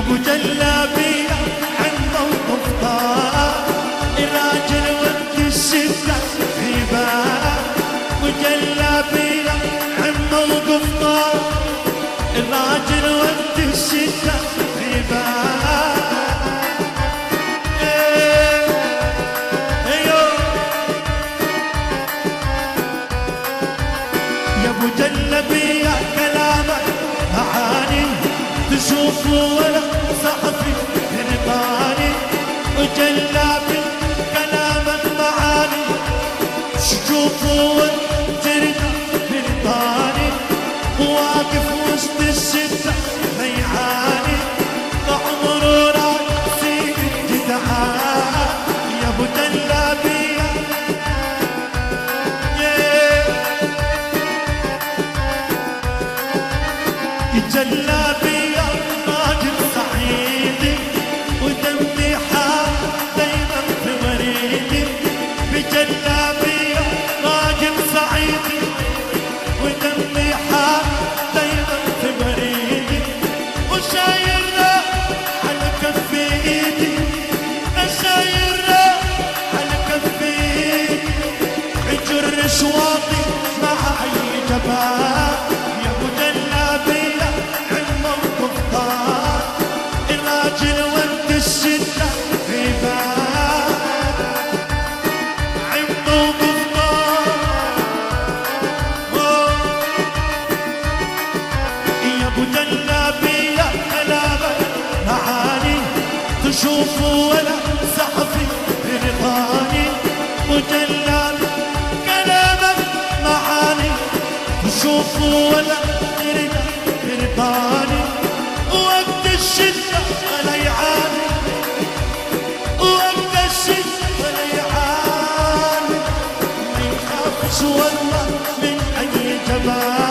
ابو جلابية عن موقف طار الراجل وقت الشدة عباد. ابو جلابية عن موقف طار الراجل وقت الشدة عباد. يا ابو جلابية كلامك معاني تشوفه ولا صحفي رضاني. وجلابي كلامك معاني تشوفه وترد رضاني. واقف وسط الشدة ما يعاني بعمره راسي الجدعان. يا ابو جلابية جلابية راجل صعيدي ودمي حار دايما في وريدي. بجلابية راجل صعيدي ودمي حار دايما في وريدي. وشايرنا على كف ايدي شايرنا على كف ايدي. عجر شواطي مع اي جبال. يا ابو جلابية الراجل وقت الشدة عباد. عم موقف طار يا ابو جلابية كلامك معاني تشوفه ولا صحفي رضاني. وجلابي كلامك معاني تشوفه ولا رضاني. وقت الشدة ولا يعاني وقت الشدة ولا يعاني. ما يخافش والله من أي جبال.